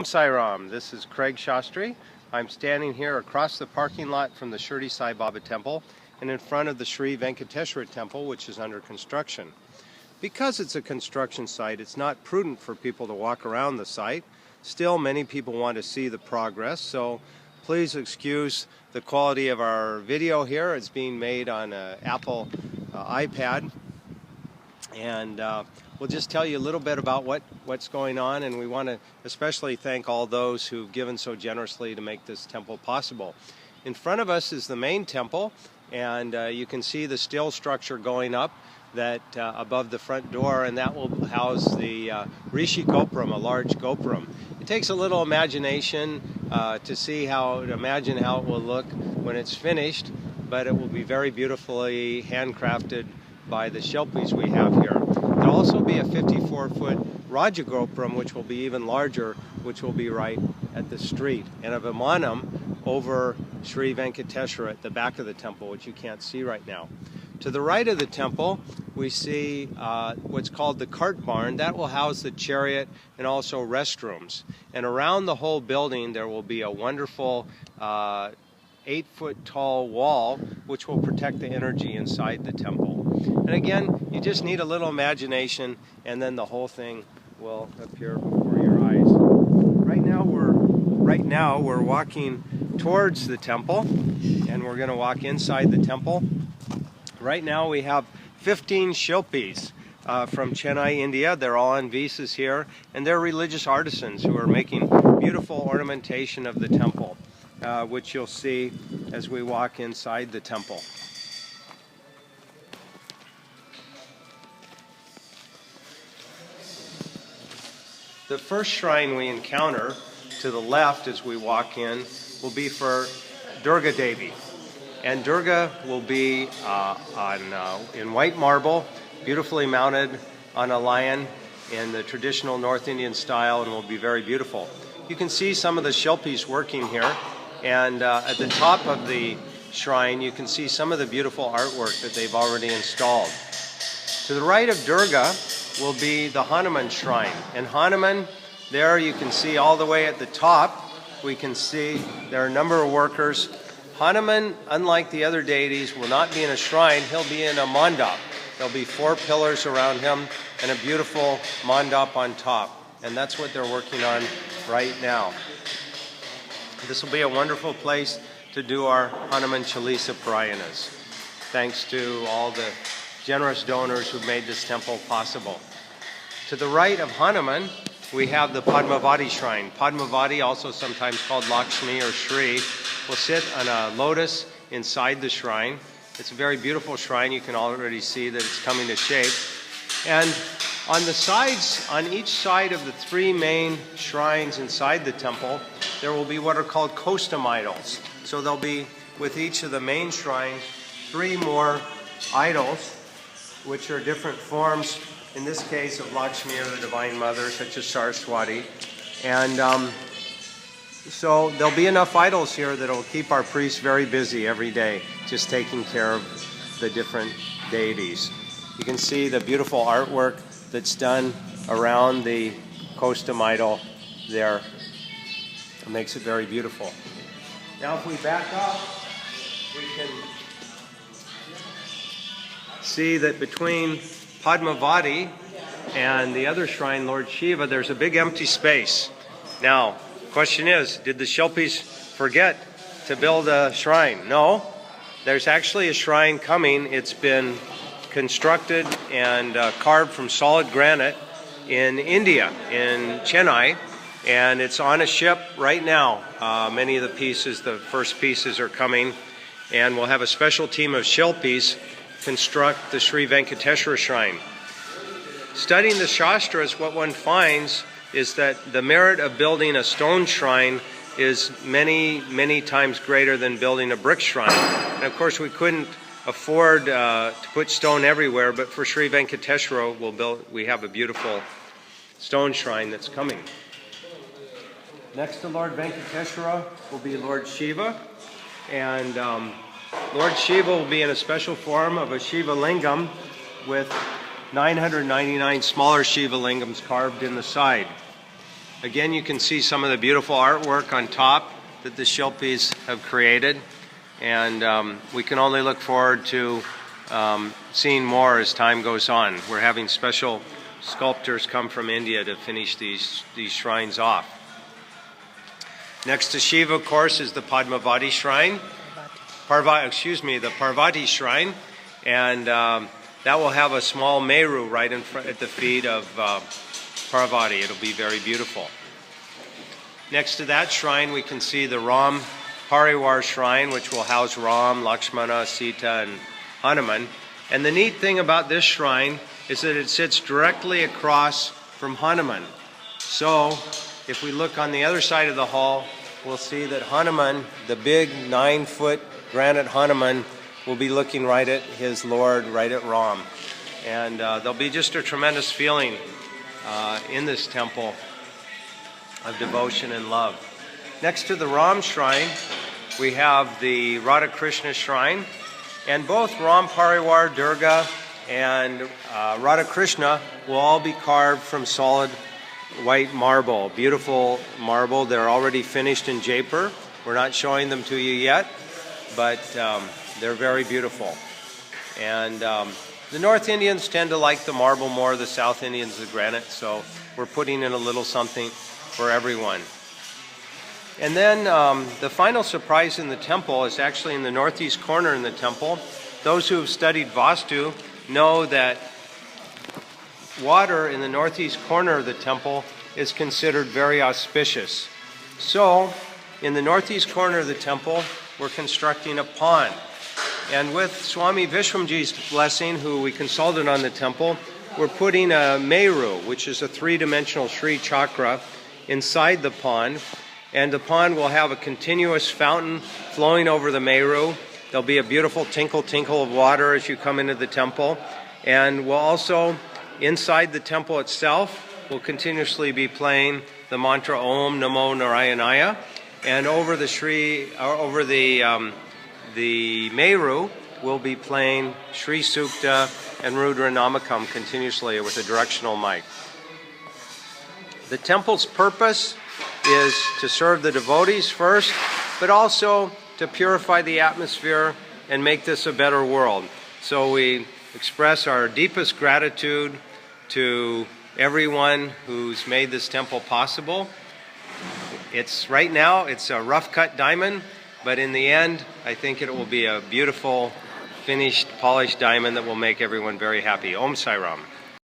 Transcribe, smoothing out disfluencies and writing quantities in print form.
Om Sai Ram. This is Craig Shastri. I'm standing here across the parking lot from the Shirdi Sai Baba Temple and in front of the Sri Venkateswara Temple, which is under construction. Because it's a construction site, it's not prudent for people to walk around the site. Still, many people want to see the progress, so please excuse the quality of our video here. It's being made on an Apple iPad, and we'll just tell you a little bit about what's going on, and we want to especially thank all those who've given so generously to make this temple possible. In front of us is the main temple, and you can see the steel structure going up that above the front door, and that will house the Rishi Gopuram, a large Gopuram. It takes a little imagination to imagine how it will look when it's finished, but it will be very beautifully handcrafted by the Shilpis we have here. There'll also be a 54-foot Raja Gopuram, which will be even larger, which will be right at the street, and a Vimanam over Sri Venkateswara at the back of the temple, which you can't see right now. To the right of the temple, we see what's called the cart barn. That will house the chariot and also restrooms. And around the whole building, there will be a wonderful 8-foot tall wall, which will protect the energy inside the temple. And again, you just need a little imagination, and then the whole thing will appear before your eyes. Right now we're walking towards the temple, and we're going to walk inside the temple. Right now we have 15 Shilpis from Chennai, India. They're all on visas here, and they're religious artisans who are making beautiful ornamentation of the temple, which you'll see as we walk inside the temple. The first shrine we encounter to the left as we walk in will be for Durga Devi. And Durga will be in white marble, beautifully mounted on a lion in the traditional North Indian style, and will be very beautiful. You can see some of the Shilpis working here, and at the top of the shrine you can see some of the beautiful artwork that they've already installed. To the right of Durga will be the Hanuman shrine, and Hanuman, there you can see all the way at the top, we can see there are a number of workers. Hanuman, unlike the other deities, will not be in a shrine, he'll be in a mandap. There'll be 4 pillars around him and a beautiful mandap on top. And that's what they're working on right now. This will be a wonderful place to do our Hanuman Chalisa Parayanas. Thanks to all the generous donors who've made this temple possible. To the right of Hanuman, we have the Padmavati shrine. Padmavati, also sometimes called Lakshmi or Shri, will sit on a lotus inside the shrine. It's a very beautiful shrine. You can already see that it's coming to shape. And on the sides, on each side of the 3 main shrines inside the temple, there will be what are called kostam idols. So there'll be, with each of the main shrines, 3 more idols, which are different forms, in this case of Lakshmi or the Divine Mother, such as Saraswati. And so there'll be enough idols here that will keep our priests very busy every day, just taking care of the different deities. You can see the beautiful artwork that's done around the kostam idol there. It makes it very beautiful. Now if we back up, we can see that between Padmavati and the other shrine, Lord Shiva, there's a big empty space. Now, question is, did the Shilpis forget to build a shrine? No, there's actually a shrine coming. It's been constructed and carved from solid granite in India, in Chennai, and it's on a ship right now. Many of the pieces, the first pieces are coming, and we'll have a special team of Shilpis construct the Sri Venkateswara shrine. Studying the Shastras, what one finds is that the merit of building a stone shrine is many, many times greater than building a brick shrine. And of course we couldn't afford to put stone everywhere, but for Sri Venkateswara we have a beautiful stone shrine that's coming. Next to Lord Venkateswara will be Lord Shiva, and Lord Shiva will be in a special form of a Shiva Lingam with 999 smaller Shiva Lingams carved in the side. Again, you can see some of the beautiful artwork on top that the Shilpis have created, and we can only look forward to seeing more as time goes on. We're having special sculptors come from India to finish these shrines off. Next to Shiva, of course, is the Padmavati shrine. The Parvati shrine, and that will have a small Meru right in front at the feet of Parvati. It'll be very beautiful. Next to that shrine, we can see the Ram Parivar shrine, which will house Ram, Lakshmana, Sita, and Hanuman. And the neat thing about this shrine is that it sits directly across from Hanuman. So, if we look on the other side of the hall, we'll see that Hanuman, the big 9-foot granite Hanuman, will be looking right at his Lord, right at Ram. And there'll be just a tremendous feeling in this temple of devotion and love. Next to the Ram shrine, we have the Radha Krishna shrine. And both Ram Parivar, Durga, and Radha Krishna will all be carved from solid white marble, beautiful marble. They're already finished in Jaipur. We're not showing them to you yet, but they're very beautiful. And the North Indians tend to like the marble more, the South Indians the granite, so we're putting in a little something for everyone. And then the final surprise in the temple is actually in the northeast corner in the temple. Those who have studied Vastu know that water in the northeast corner of the temple is considered very auspicious. So, in the northeast corner of the temple, we're constructing a pond. And with Swami Vishwamji's blessing, who we consulted on the temple, we're putting a Meru, which is a three-dimensional Sri chakra, inside the pond. And the pond will have a continuous fountain flowing over the Meru. There'll be a beautiful tinkle of water as you come into the temple. And we'll also, inside the temple itself, we'll continuously be playing the mantra Om Namo Narayanaya. And over the Meru, we'll be playing Sri Sukta and Rudra Namakam continuously with a directional mic. The temple's purpose is to serve the devotees first, but also to purify the atmosphere and make this a better world. So we express our deepest gratitude to everyone who's made this temple possible. Right now, it's a rough cut diamond, but in the end, I think it will be a beautiful, finished, polished diamond that will make everyone very happy. Om Sai Ram.